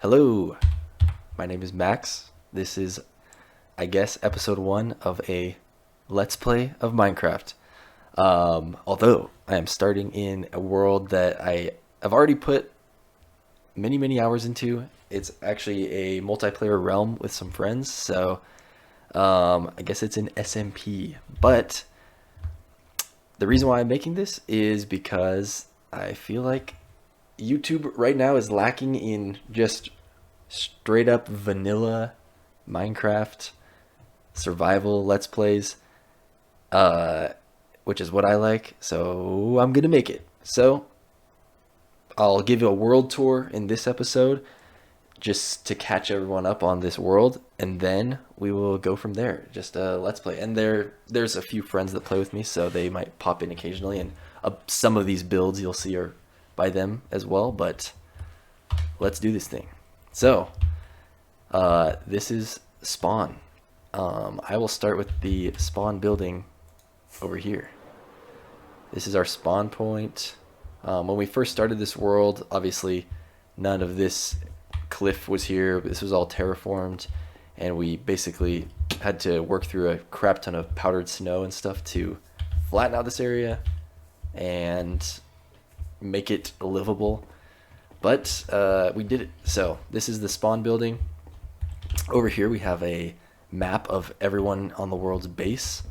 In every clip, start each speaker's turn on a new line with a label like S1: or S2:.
S1: Hello, my name is Max. This is, I guess, episode 1 of a Let's Play of Minecraft. Although I am starting in a world that I have already put many hours into. It's actually a multiplayer realm with some friends, so I guess it's an SMP. But the reason why I'm making this is because I feel like YouTube right now is lacking in just straight up vanilla Minecraft survival Let's Plays, uh, which is what I like. So I'm gonna make it. So I'll give you a world tour in this episode just to catch everyone up on this world, and then we will go from there. Just a Let's Play. And there's a few friends that play with me, so they might pop in occasionally, and some of these builds you'll see are by them as well. But let's do this thing. So this is spawn. I will start with the spawn building over here. This is our spawn point. When we first started this world, obviously none of this cliff was here. This was all terraformed, and we basically had to work through a crap ton of powdered snow and stuff to flatten out this area and make it livable. But we did it. So this is the spawn building. Over here we have a map of everyone on the world's base.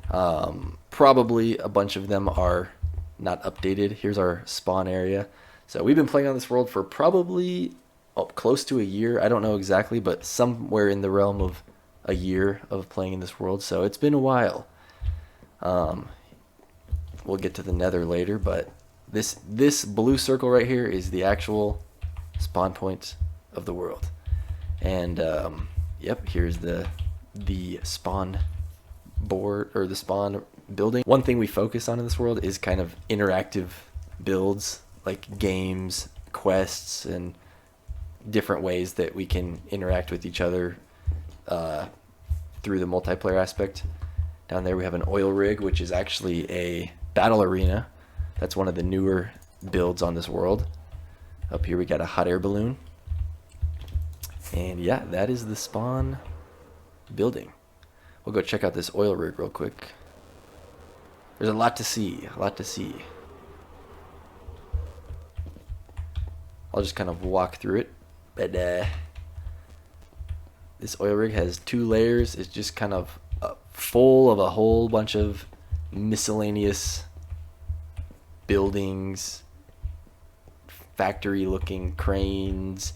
S1: Probably a bunch of them are not updated. Here's our spawn area. So we've been playing on this world for probably close to a year. I don't know exactly, but somewhere in the realm of a year of playing in this world. So it's been a while. We'll get to the nether later, but this blue circle right here is the actual spawn point of the world. And yep, here's the spawn board, or the spawn building. One thing we focus on in this world is kind of interactive builds, like games, quests, and different ways that we can interact with each other through the multiplayer aspect. Down there we have an oil rig, which is actually a battle arena. That's one of the newer builds on this world. Up here we got a hot air balloon. And yeah, that is the spawn building. We'll go check out this oil rig real quick. There's a lot to see, a lot to see. I'll just kind of walk through it. But this oil rig has 2 layers. It's just kind of full of a whole bunch of miscellaneous buildings, factory looking cranes,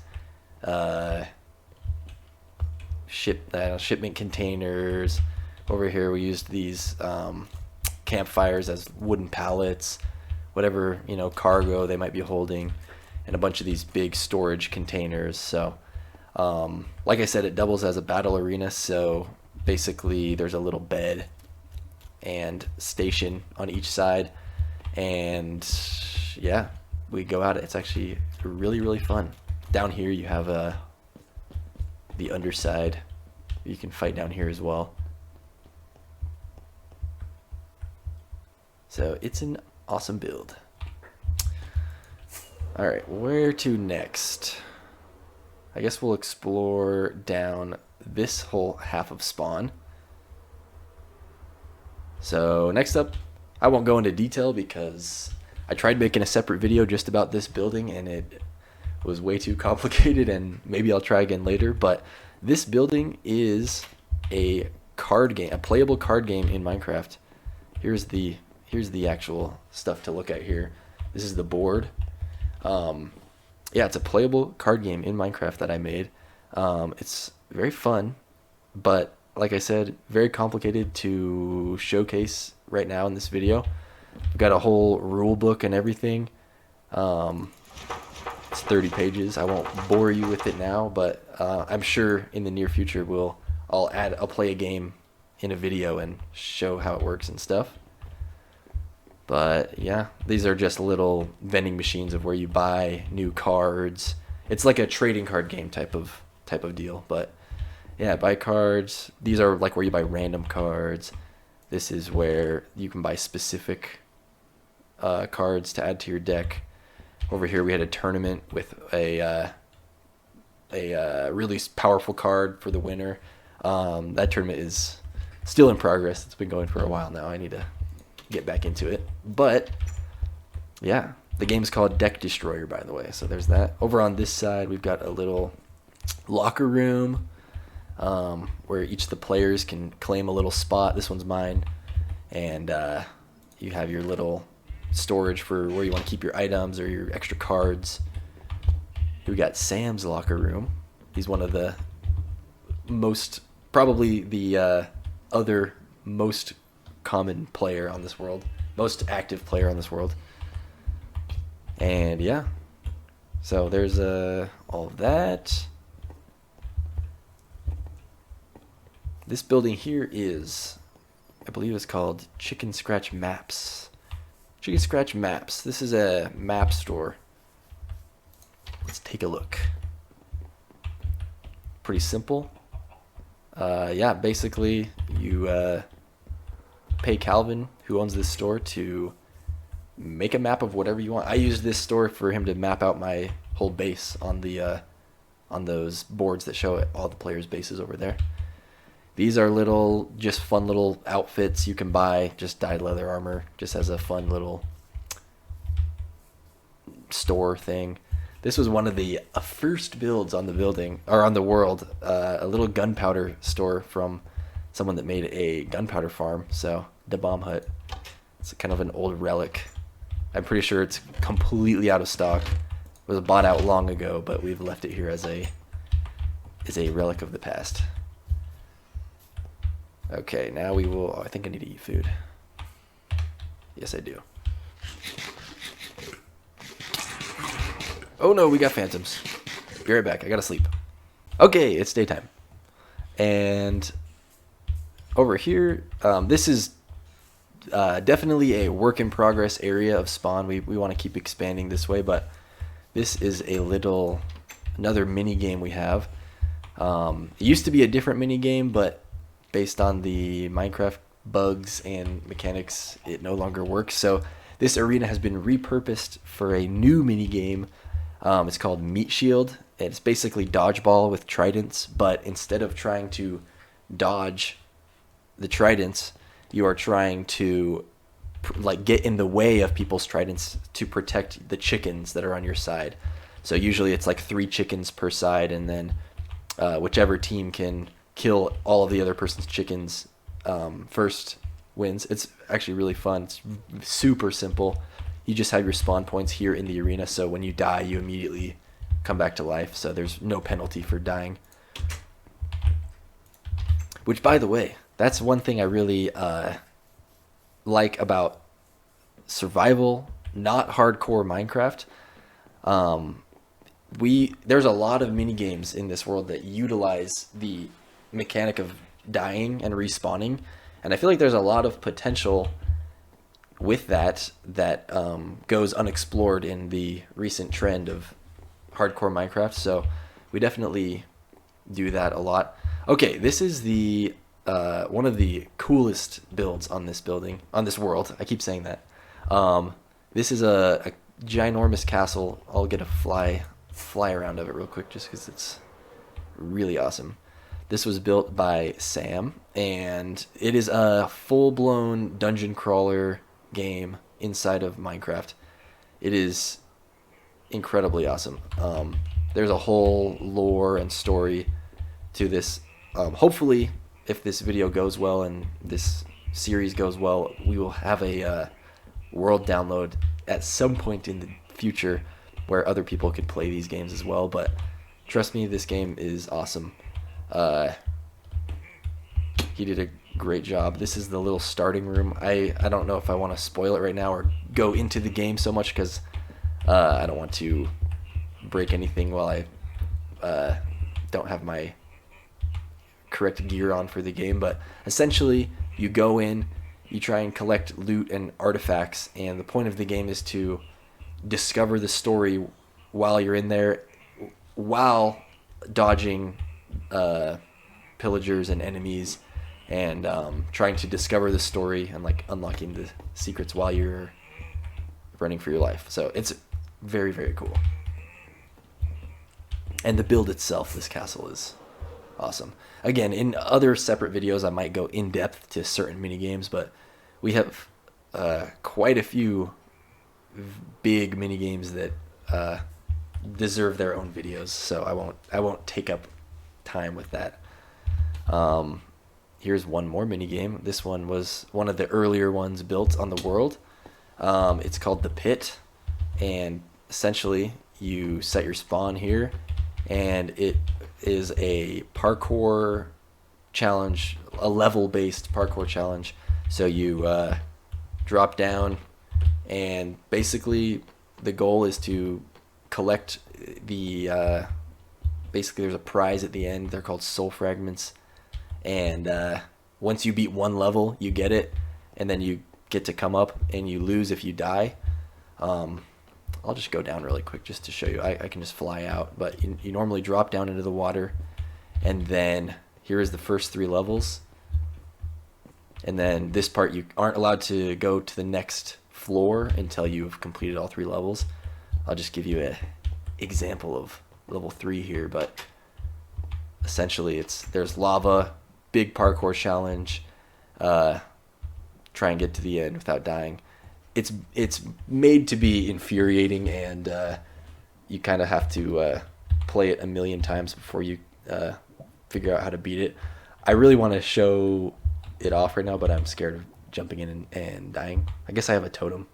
S1: shipment containers. Over here we used these campfires as wooden pallets, whatever, cargo they might be holding, and a bunch of these big storage containers. So like I said, it doubles as a battle arena. So basically there's a little bed and station on each side, and yeah, we go at it. It's actually really fun. Down here you have the underside. You can fight down here as well. So it's an awesome build. Alright, where to next? I guess we'll explore down this whole half of spawn. So next up, I won't go into detail because I tried making a separate video just about this building and it was way too complicated, and maybe I'll try again later. But this building is a card game, a playable card game in Minecraft. Here's the actual stuff to look at here. This is the board. Yeah, it's a playable card game in Minecraft that I made. It's very fun, but like I said, very complicated to showcase right now in this video. I've got a whole rule book and everything. It's 30 pages. I won't bore you with it now, but I'm sure in the near future I'll play a game in a video and show how it works and stuff. But yeah, these are just little vending machines of where you buy new cards. It's like a trading card game type of deal. But yeah, buy cards. These are like where you buy random cards. This is where you can buy specific cards to add to your deck. Over here we had a tournament with a a really powerful card for the winner. That tournament is still in progress. It's been going for a while now. I need to get back into it. But yeah, the game's called Deck Destroyer, by the way. So there's that. Over on this side, we've got a little locker room where each of the players can claim a little spot. This one's mine. And you have your little storage for where you want to keep your items or your extra cards. We got Sam's locker room. He's one of the probably the other most common player on this world, most active player on this world. And yeah, so there's all of that. This building here is, I believe it's called Chicken Scratch Maps. Chicken Scratch Maps. This is a map store. Let's take a look. Pretty simple. Yeah, basically you pay Calvin, who owns this store, to make a map of whatever you want. I use this store for him to map out my whole base on the on those boards that show all the players' bases over there. These are just fun little outfits you can buy, just dyed leather armor, just as a fun little store thing. This was one of the first builds on the building, or on the world, a little gunpowder store from someone that made a gunpowder farm, so the bomb hut. It's kind of an old relic. I'm pretty sure it's completely out of stock. It was bought out long ago, but we've left it here as a relic of the past. Okay, now we will... Oh, I think I need to eat food. Yes, I do. Oh no, we got phantoms. Be right back, I gotta sleep. Okay, it's daytime. And over here, this is definitely a work in progress area of Spawn. We want to keep expanding this way, but this is another mini game we have. It used to be a different mini game, but based on the Minecraft bugs and mechanics, it no longer works. So this arena has been repurposed for a new mini game. It's called Meat Shield. It's basically dodgeball with tridents, but instead of trying to dodge the tridents, you are trying to get in the way of people's tridents to protect the chickens that are on your side. So usually it's 3 chickens per side, and then whichever team can kill all of the other person's chickens first wins. It's actually really fun. It's super simple. You just have your spawn points here in the arena, so when you die, you immediately come back to life, so there's no penalty for dying. Which, by the way, that's one thing I really like about survival, not hardcore Minecraft. There's a lot of mini games in this world that utilize the mechanic of dying and respawning, and I feel like there's a lot of potential with that goes unexplored in the recent trend of hardcore Minecraft. So we definitely do that a lot. Okay, this is the one of the coolest builds on this world. I keep saying that. This is a ginormous castle. I'll get a fly around of it real quick just because it's really awesome. This was built by Sam, and it is a full-blown dungeon crawler game inside of Minecraft. It is incredibly awesome. There's a whole lore and story to this. Hopefully, if this video goes well and this series goes well, we will have a world download at some point in the future where other people could play these games as well. But trust me, this game is awesome. He did a great job. This is the little starting room. I don't know if I want to spoil it right now or go into the game so much because I don't want to break anything while I don't have my correct gear on for the game. But essentially, you go in, you try and collect loot and artifacts, and the point of the game is to discover the story while you're in there, while dodging pillagers and enemies, and trying to discover the story and unlocking the secrets while you're running for your life. So it's very, very cool. And the build itself, this castle is awesome. Again, in other separate videos, I might go in depth to certain mini games, but we have quite a few big mini games that deserve their own videos. So I won't take up time with that. Here's one more mini game. This one was one of the earlier ones built on the world. It's called the Pit, and essentially you set your spawn here, and it is a parkour challenge, a level-based parkour challenge. So you drop down, and basically the goal is to collect the basically there's a prize at the end. They're called soul fragments, and once you beat one level, you get it, and then you get to come up, and you lose if you die. I'll just go down really quick just to show you. I can just fly out, but you normally drop down into the water, and then here is the first 3 levels. And then this part, you aren't allowed to go to the next floor until you've completed all 3 levels. I'll just give you an example of level 3 here, but essentially there's lava, big parkour challenge, try and get to the end without dying. It's made to be infuriating, and you kind of have to play it a million times before you figure out how to beat it. I really want to show it off right now, but I'm scared of jumping in and dying. I guess I have a totem.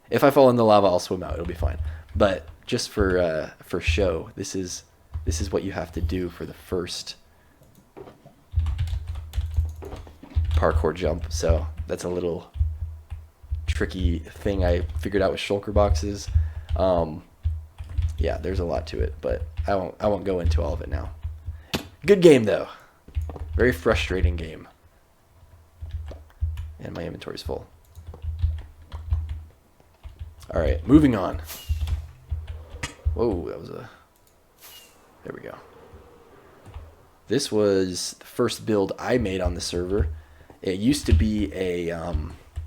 S1: If I fall in the lava, I'll swim out. It'll be fine. But just for show, this is what you have to do for the first parkour jump. So that's a little tricky thing I figured out with shulker boxes. Yeah, there's a lot to it, but I won't go into all of it now. Good game though. Very frustrating game. And my inventory's full. All right, moving on. Whoa, there we go. This was the first build I made on the server. It used to be a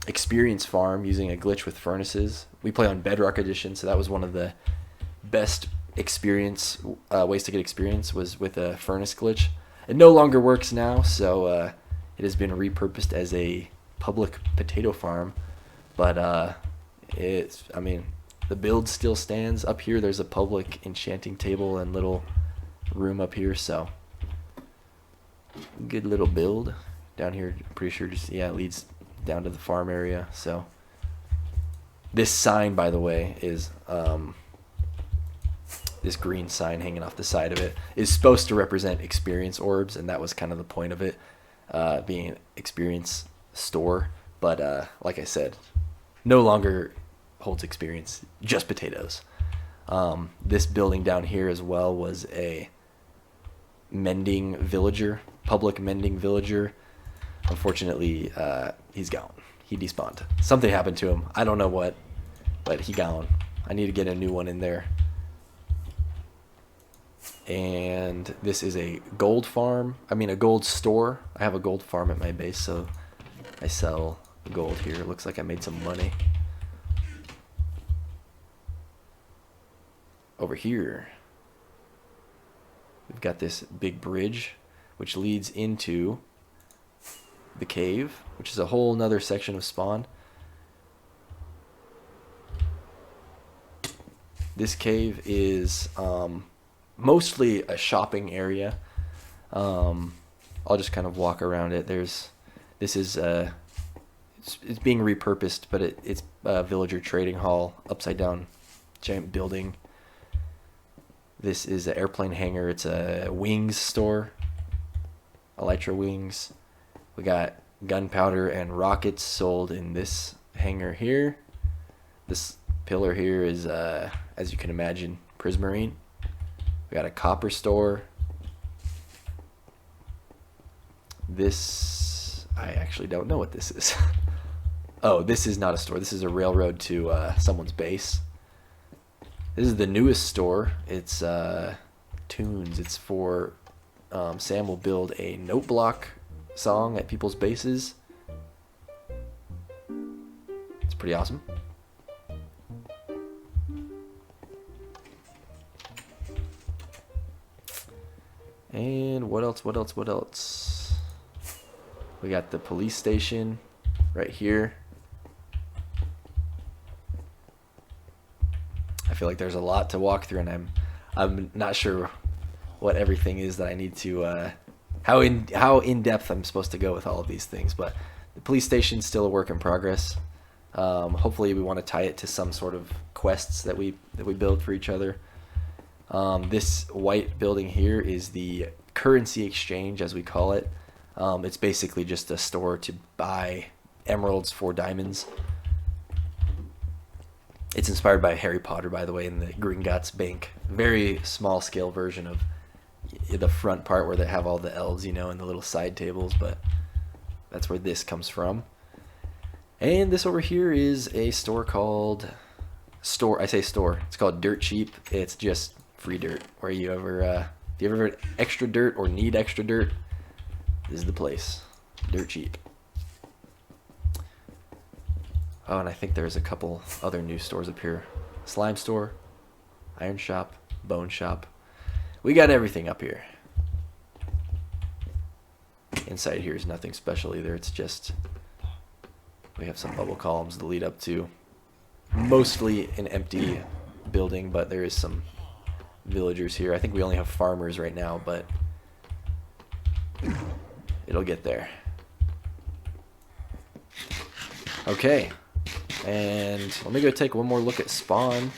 S1: experience farm using a glitch with furnaces. We play on Bedrock Edition, so that was one of the best experience ways to get experience was with a furnace glitch. It no longer works now, so it has been repurposed as a public potato farm. But the build still stands. Up here there's a public enchanting table and little room up here, so good little build. Down here, I'm pretty sure it leads down to the farm area. So this sign, by the way, is this green sign hanging off the side of it is supposed to represent experience orbs, and that was kind of the point of it, being an experience store. But like I said, no longer holds experience, just potatoes. This building down here as well was a mending villager, public mending villager. Unfortunately, he's gone. He despawned. Something happened to him. I don't know what, but he gone. I need to get a new one in there. And this is a gold farm. A gold store. I have a gold farm at my base, so I sell gold here. It looks like I made some money. Over here, we've got this big bridge, which leads into the cave, which is a whole nother section of spawn. This cave is mostly a shopping area. I'll just kind of walk around it. This is it's being repurposed, but it's a villager trading hall, upside down giant building. This is an airplane hangar. It's a wings store, elytra wings. We got gunpowder and rockets sold in this hangar here. This pillar here is, as you can imagine, prismarine. We got a copper store. This, I actually don't know what this is. Oh, this is not a store. This is a railroad to someone's base. This is the newest store. It's tunes. It's for Sam will build a note block song at people's bases. It's pretty awesome. And what else? What else? What else? We got the police station right here. I feel like there's a lot to walk through, and I'm not sure what everything is that I need to how in depth I'm supposed to go with all of these things. But the police station's still a work in progress. Hopefully, we want to tie it to some sort of quests that we build for each other. This white building here is the currency exchange, as we call it. It's basically just a store to buy emeralds for diamonds. It's inspired by Harry Potter, by the way, in the Gringotts Bank. Very small scale version of the front part where they have all the elves, and the little side tables, but that's where this comes from. And this over here is a store called I say store. It's called Dirt Cheap. It's just free dirt. Where you ever extra dirt or need extra dirt, this is the place. Dirt Cheap. Oh, and I think there's a couple other new stores up here. Slime store, iron shop, bone shop. We got everything up here. Inside here is nothing special either. It's just we have some bubble columns to lead up to mostly an empty building, but there is some villagers here. I think we only have farmers right now, but it'll get there. Okay, and let me go take one more look at spawn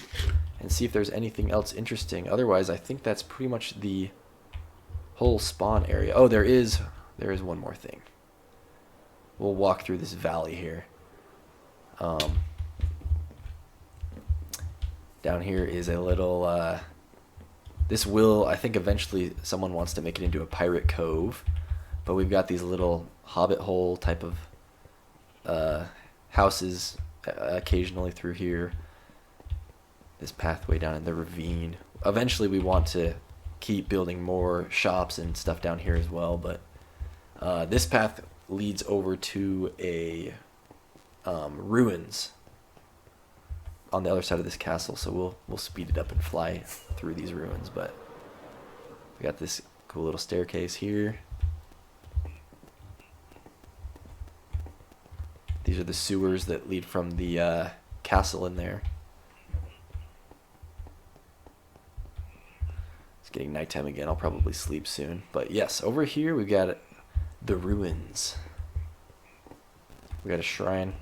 S1: and see if there's anything else interesting. Otherwise, I think that's pretty much the whole spawn area. Oh, there is one more thing. We'll walk through this valley here. Down here is a little, I think eventually someone wants to make it into a pirate cove, but we've got these little hobbit hole type of houses occasionally through here. This pathway down in the ravine. Eventually we want to keep building more shops and stuff down here as well, but this path leads over to a ruins on the other side of this castle, so we'll speed it up and fly through these ruins. But we got this cool little staircase here. These are the sewers that lead from the castle in there. It's getting nighttime again. I'll probably sleep soon. But yes, over here we've got the ruins. We got a shrine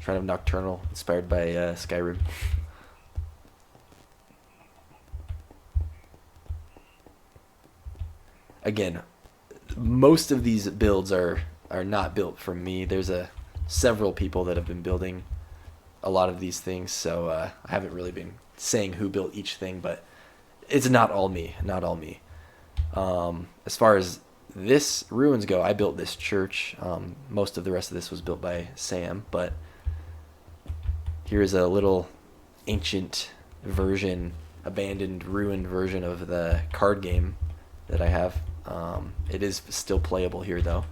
S1: of Nocturnal, inspired by Skyrim. Again, most of these builds are not built from me. There's several people that have been building a lot of these things, so I haven't really been saying who built each thing, but it's not all me. As far as this ruins go, I built this church. Most of the rest of this was built by Sam, but here's a little ancient version, abandoned, ruined version of the card game that I have. It is still playable here, though.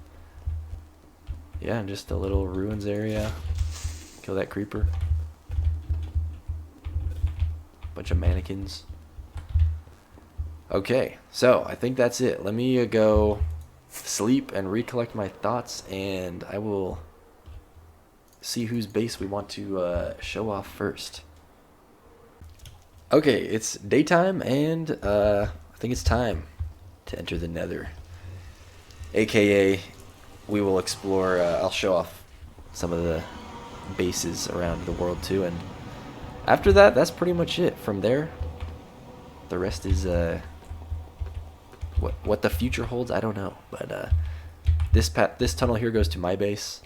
S1: Yeah, just a little ruins area. Kill that creeper. Bunch of mannequins. Okay, so I think that's it. Let me go sleep and recollect my thoughts, and I will see whose base we want to show off first. Okay, it's daytime, and I think it's time to enter the Nether. AKA, we will explore, I'll show off some of the bases around the world too, and after that, that's pretty much it. From there, the rest is what the future holds, I don't know. But this tunnel here goes to my base.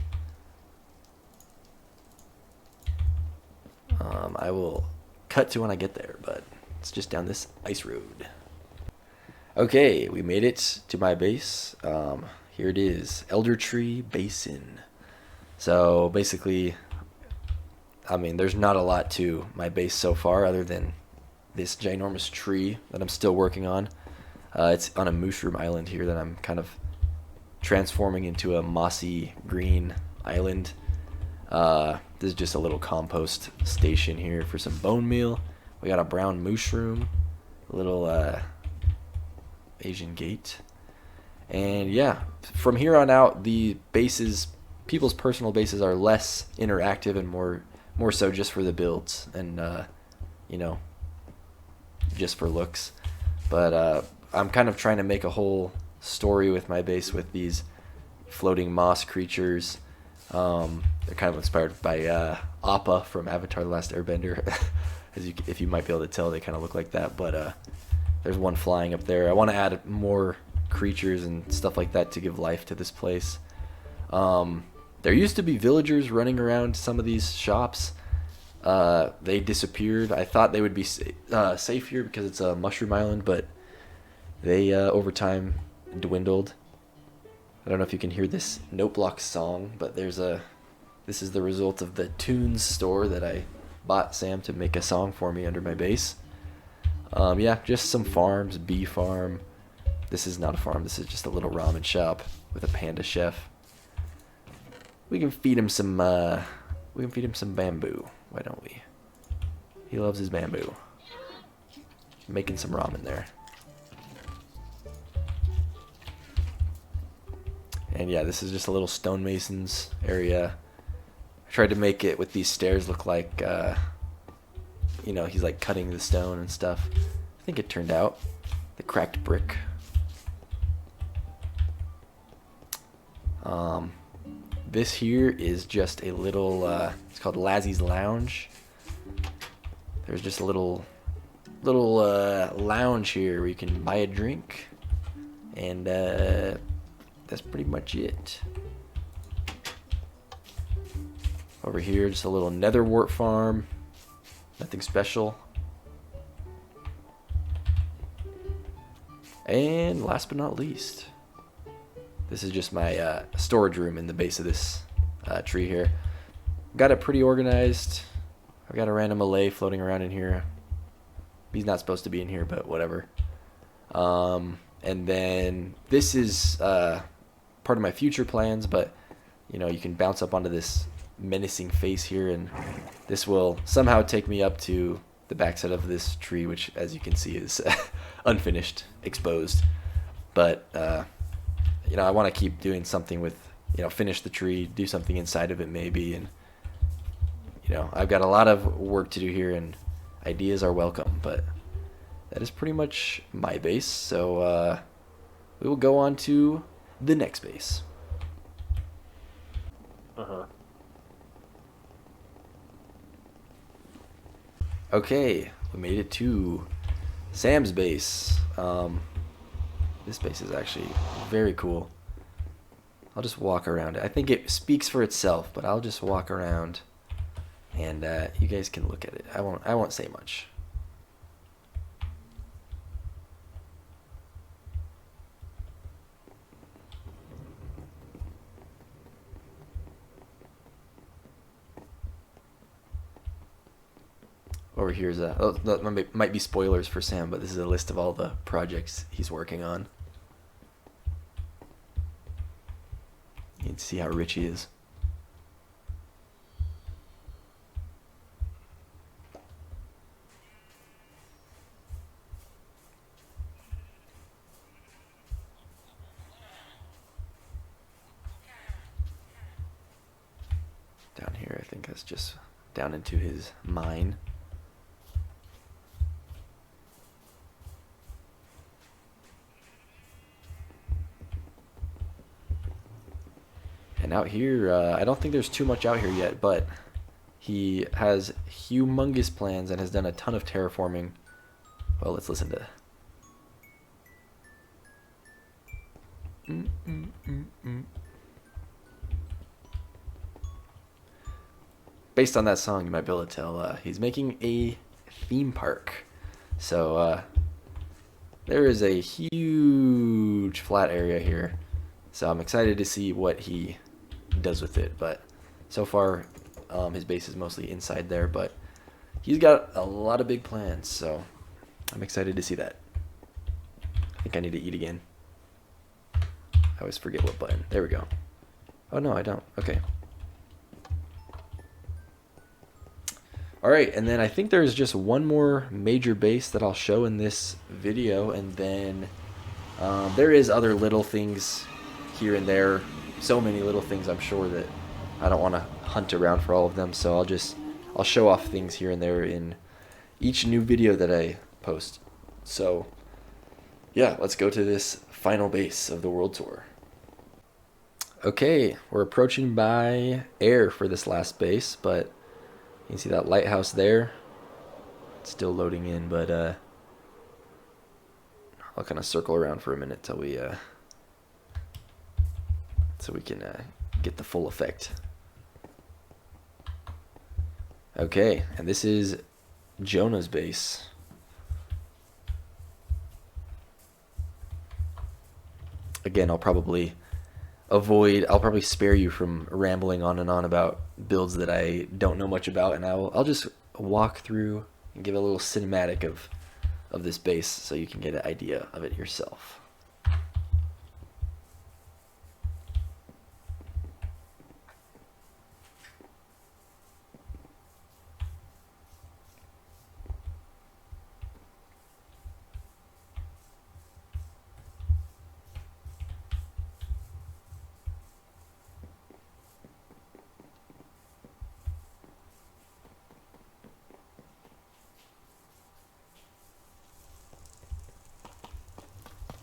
S1: I will cut to when I get there, but it's just down this ice road. Okay, we made it to my base. Here it is, Elder Tree Basin. So basically, I mean, there's not a lot to my base so far other than this ginormous tree that I'm still working on. It's on a mushroom island here that I'm kind of transforming into a mossy green island. This is just a little compost station here for some bone meal. We got a brown mushroom, a little Asian gate. And yeah, from here on out, the bases, people's personal bases are less interactive and more so just for the builds and you know, just for looks. But I'm kind of trying to make a whole story with my base with these floating moss creatures. They're kind of inspired by Appa from Avatar: The Last Airbender. If you might be able to tell, they kind of look like that. But there's one flying up there. I want to add more creatures and stuff like that to give life to this place. There used to be villagers running around some of these shops. They disappeared. I thought they would be safe here because it's a mushroom island, but they over time dwindled. I don't know if you can hear this note block song, but this is the result of the tunes store that I bought Sam to make a song for me under my base. Yeah, just some farms, bee farm. This is not a farm, this is just a little ramen shop with a panda chef. We can feed him some bamboo, why don't we? He loves his bamboo. Making some ramen there. And yeah, this is just a little stonemasons area. I tried to make it with these stairs look like, you know, he's like cutting the stone and stuff. I think it turned out. The cracked brick. This here is just a little, it's called Lazzie's Lounge. There's just a little lounge here where you can buy a drink. And that's pretty much it. Over here, just a little netherwort farm. Nothing special. And last but not least, this is just my storage room in the base of this tree here. Got it pretty organized. I've got a random Malay floating around in here. He's not supposed to be in here, but whatever. And then this is part of my future plans, but you know, you can bounce up onto this menacing face here, and this will somehow take me up to the backside of this tree, which, as you can see, is unfinished, exposed. But you know, I want to keep doing something with, you know, finish the tree, do something inside of it maybe, and you know, I've got a lot of work to do here, and ideas are welcome. But that is pretty much my base. So we will go on to the next base. Okay, we made it to Sam's base. This base is actually very cool. I'll just walk around it. I think it speaks for itself, but I'll just walk around, and you guys can look at it. I won't say much. Over here is that might be spoilers for Sam, but this is a list of all the projects he's working on. You can see how rich he is. Down here, I think that's just down into his mine. And out here, I don't think there's too much out here yet, but he has humongous plans and has done a ton of terraforming. Well, let's listen to. Based on that song, you might be able to tell he's making a theme park. So there is a huge flat area here. So I'm excited to see what he does with it. But so far, his base is mostly inside there. But he's got a lot of big plans. So I'm excited to see that. I think I need to eat again. I always forget what button. There we go. Oh, no, I don't. Okay. Alright, and then I think there's just one more major base that I'll show in this video, and then There is other little things here and there. So many little things, I'm sure, that I don't want to hunt around for all of them. So I'll show off things here and there in each new video that I post. So yeah, let's go to this final base of the world tour. Okay, we're approaching by air for this last base, but you can see that lighthouse there. It's still loading in, but I'll kind of circle around for a minute till we so we can get the full effect. Okay, and this is Jonah's base. Again, I'll probably spare you from rambling on and on about builds that I don't know much about, and I'll just walk through and give a little cinematic of this base so you can get an idea of it yourself.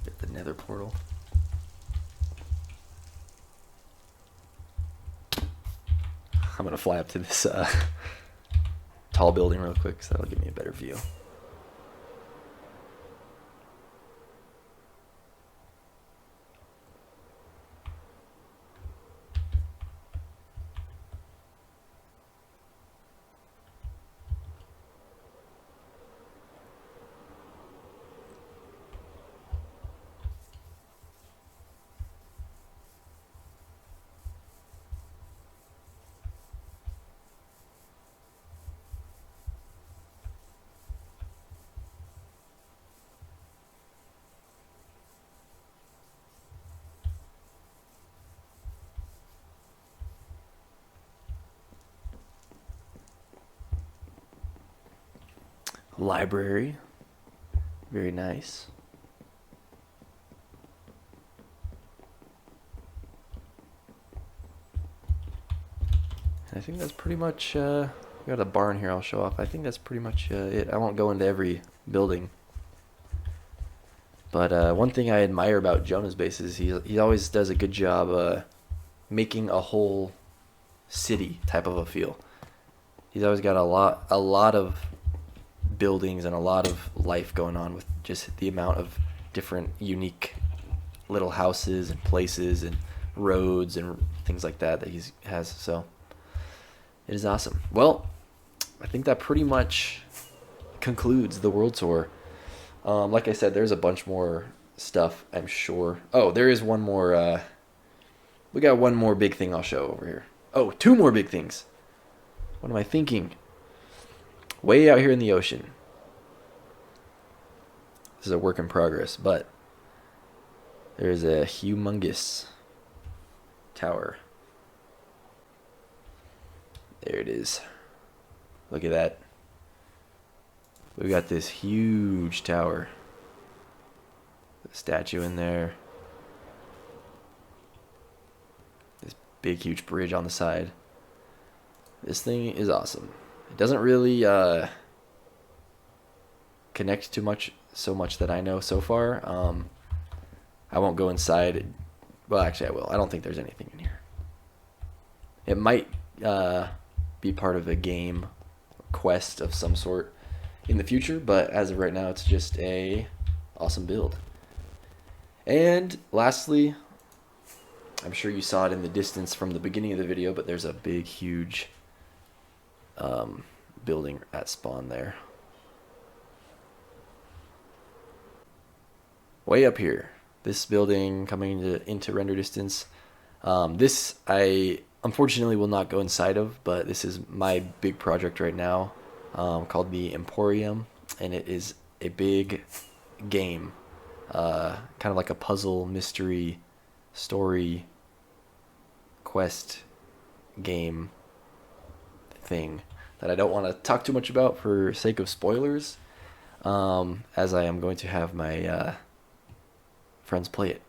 S1: Get the nether portal. I'm gonna fly up to this tall building real quick, so that'll give me a better view. Library, very nice. I think that's pretty much, we got a barn here I'll show off. I think that's pretty much it. I won't go into every building. But one thing I admire about Jonah's base is he always does a good job making a whole city type of a feel. He's always got a lot of buildings and a lot of life going on with just the amount of different unique little houses and places and roads and things like that he has. So it is awesome. Well, I think that pretty much concludes the world tour. Like I said, there's a bunch more stuff, I'm sure. Oh, there is one more. We got one more big thing I'll show over here. Oh, two more big things. What am I thinking? Way out here in the ocean. This is a work in progress, but there's a humongous tower. There it is. Look at that. We've got this huge tower. The statue in there. This big, huge bridge on the side. This thing is awesome. It doesn't really connect too much, so much that I know so far. I won't go inside. Well, actually I will. I don't think there's anything in here. It might be part of a game quest of some sort in the future, but as of right now it's just a awesome build. And lastly, I'm sure you saw it in the distance from the beginning of the video, but there's a big, huge building at spawn there. Way up here. This building coming into render distance. This I unfortunately will not go inside of, but this is my big project right now, called the Emporium, and it is a big game, kind of like a puzzle, mystery, story, quest game thing that I don't want to talk too much about for sake of spoilers, as I am going to have my friends play it,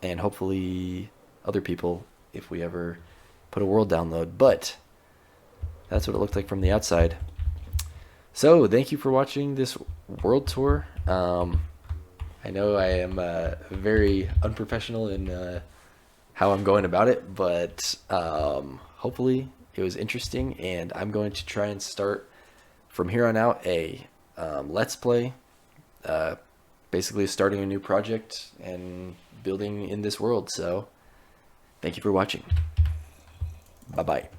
S1: and hopefully other people if we ever put a world download. But that's what it looked like from the outside. So thank you for watching this world tour. I know I am very unprofessional in how I'm going about it, but hopefully it was interesting, and I'm going to try and start from here on out a let's play, basically starting a new project and building in this world. So thank you for watching. Bye bye.